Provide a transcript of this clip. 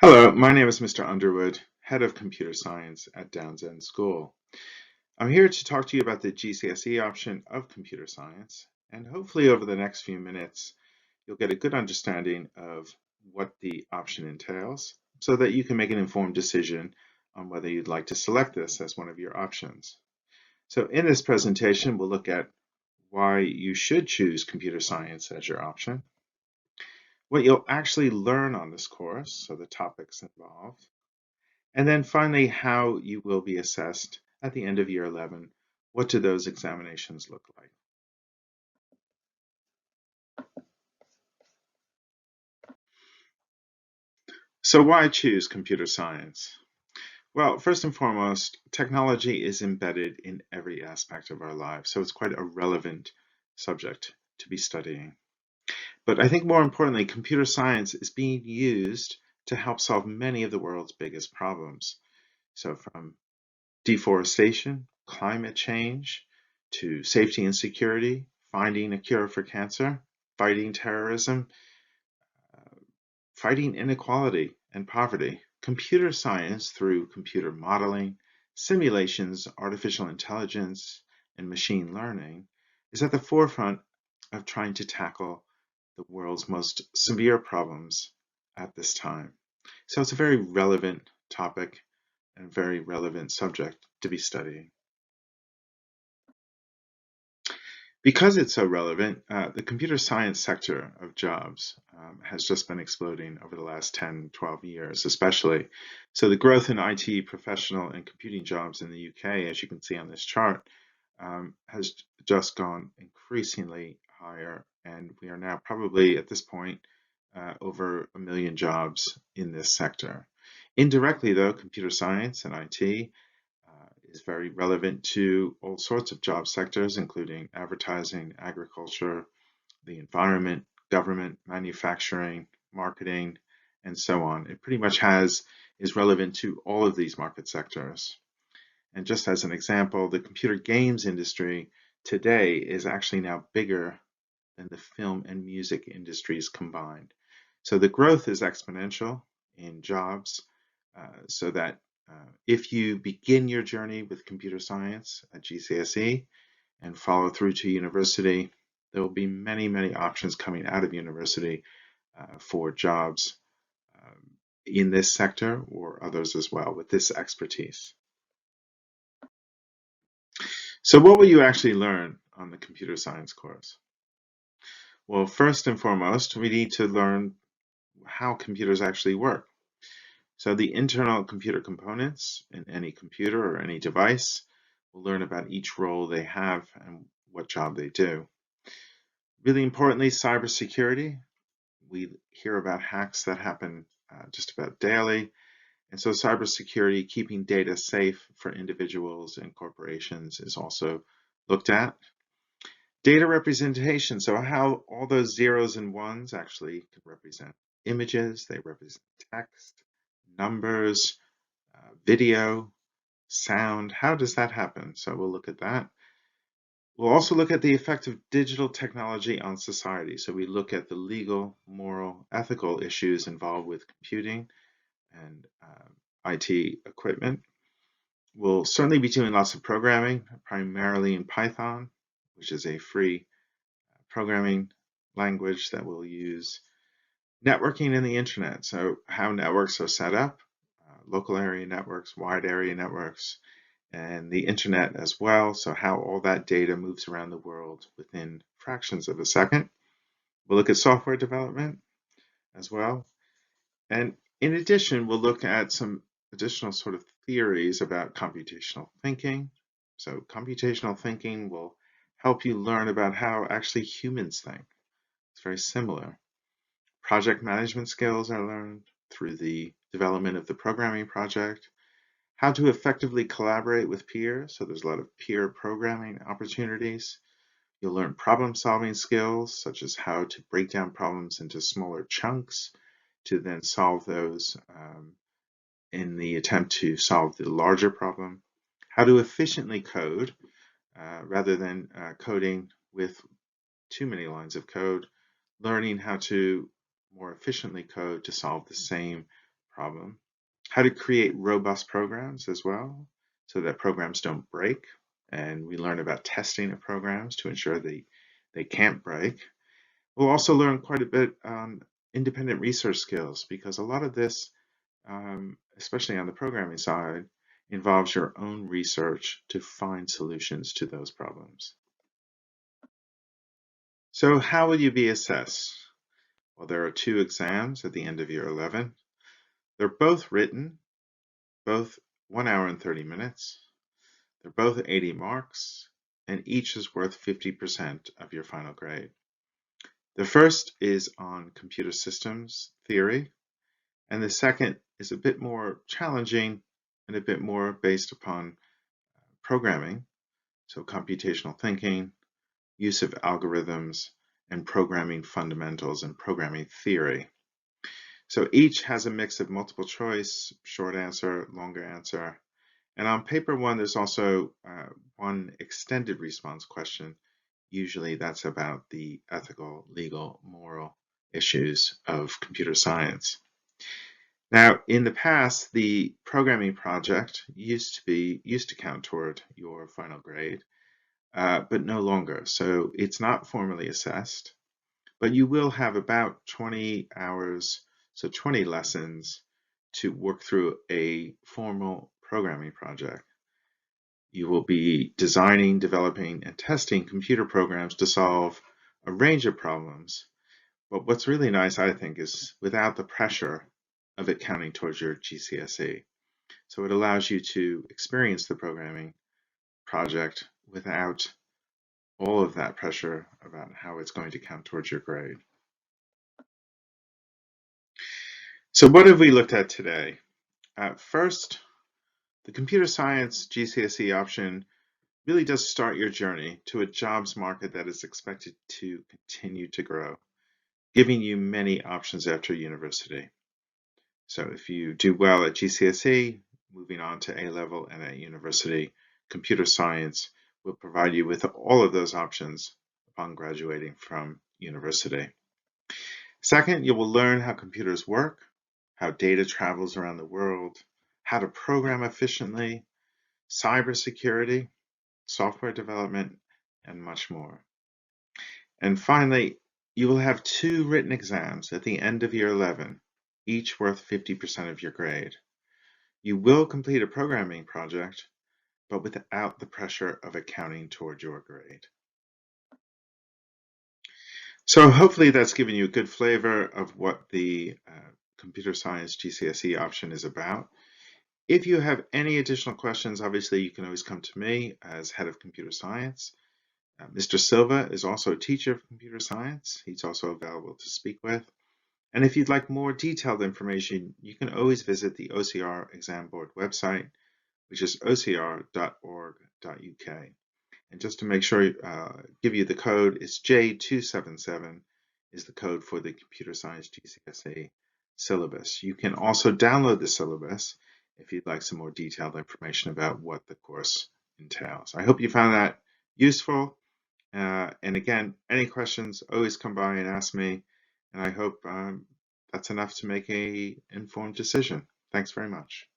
Hello, my name is Mr. Underwood, Head of Computer Science at Downs End School. I'm here to talk to you about the GCSE option of Computer Science, and hopefully over the next few minutes, you'll get a good understanding of what the option entails so that you can make an informed decision on whether you'd like to select this as one of your options. So in this presentation, we'll look at why you should choose Computer Science as your option, what you'll actually learn on this course, so the topics involved, and then finally, how you will be assessed at the end of year 11. What do those examinations look like? So why choose computer science? Well, first and foremost, technology is embedded in every aspect of our lives, so it's quite a relevant subject to be studying. But I think more importantly, computer science is being used to help solve many of the world's biggest problems. So from deforestation, climate change, to safety and security, finding a cure for cancer, fighting terrorism, fighting inequality and poverty. Computer science, through computer modeling, simulations, artificial intelligence, and machine learning, is at the forefront of trying to tackle the world's most severe problems at this time. So it's a very relevant topic and very relevant subject to be studying. Because it's so relevant, the computer science sector of jobs has just been exploding over the last 10, 12 years, especially. So the growth in IT professional and computing jobs in the UK, as you can see on this chart, has just gone increasingly higher. And we are now probably at this point over 1 million jobs in this sector. Indirectly, though, computer science and IT is very relevant to all sorts of job sectors, including advertising, agriculture, the environment, government, manufacturing, marketing, and so on. It pretty much is relevant to all of these market sectors. And just as an example, the computer games industry today is actually now bigger than the film and music industries combined. So the growth is exponential in jobs, so that if you begin your journey with computer science at GCSE and follow through to university, there will be many, many options coming out of university for jobs in this sector or others as well with this expertise. So what will you actually learn on the computer science course? Well, first and foremost, we need to learn how computers actually work. So the internal computer components in any computer or any device, we'll learn about each role they have and what job they do. Really importantly, cybersecurity. We hear about hacks that happen just about daily. And so cybersecurity, keeping data safe for individuals and corporations, is also looked at. Data representation, so how all those zeros and ones actually can represent images, they represent text, numbers, video, sound. How does that happen? So we'll look at that. We'll also look at the effect of digital technology on society. So we look at the legal, moral, ethical issues involved with computing and IT equipment. We'll certainly be doing lots of programming, primarily in Python, which is a free programming language that we'll use. Networking in the internet, so how networks are set up, local area networks, wide area networks, and the internet as well, so how all that data moves around the world within fractions of a second. We'll look at software development as well. And in addition, we'll look at some additional sort of theories about computational thinking. So computational thinking will help you learn about how actually humans think. It's very similar. Project management skills are learned through the development of the programming project. How to effectively collaborate with peers. So there's a lot of peer programming opportunities. You'll learn problem-solving skills, such as how to break down problems into smaller chunks to then solve those in the attempt to solve the larger problem. How to efficiently code rather than coding with too many lines of code. Learning how to more efficiently code to solve the same problem, how to create robust programs as well, so that programs don't break. And we learn about testing of programs to ensure they can't break. We'll also learn quite a bit on independent research skills, because a lot of this, especially on the programming side, involves your own research to find solutions to those problems. So how will you be assessed? Well, there are two exams at the end of year 11. They're both written, both 1 hour and 30 minutes. They're both 80 marks, and each is worth 50% of your final grade. The first is on computer systems theory, and the second is a bit more challenging and a bit more based upon programming, so computational thinking, use of algorithms, and programming fundamentals and programming theory. So each has a mix of multiple choice, short answer, longer answer. And on paper one, there's also one extended response question. Usually that's about the ethical, legal, moral issues of computer science. Now, in the past, the programming project used to count toward your final grade, but no longer. So it's not formally assessed, but you will have about 20 hours, so 20 lessons to work through a formal programming project. You will be designing, developing, and testing computer programs to solve a range of problems. But what's really nice, I think, is without the pressure of it counting towards your GCSE. So it allows you to experience the programming project without all of that pressure about how it's going to count towards your grade. So what have we looked at today? First, the computer science GCSE option really does start your journey to a jobs market that is expected to continue to grow, giving you many options after university. So if you do well at GCSE, moving on to A-level and at university, computer science will provide you with all of those options upon graduating from university. Second, you will learn how computers work, how data travels around the world, how to program efficiently, cybersecurity, software development, and much more. And finally, you will have 2 written exams at the end of year 11, each worth 50% of your grade. You will complete a programming project, but without the pressure of accounting toward your grade. So hopefully that's given you a good flavor of what the computer science GCSE option is about. If you have any additional questions, obviously you can always come to me as head of computer science. Mr. Silva is also a teacher of computer science. He's also available to speak with. And if you'd like more detailed information, you can always visit the OCR Exam Board website, which is ocr.org.uk. And just to make sure, give you the code, it's J277 is the code for the Computer Science GCSE syllabus. You can also download the syllabus if you'd like some more detailed information about what the course entails. I hope you found that useful. And again, any questions, always come by and ask me. And I hope that's enough to make an informed decision. Thanks very much.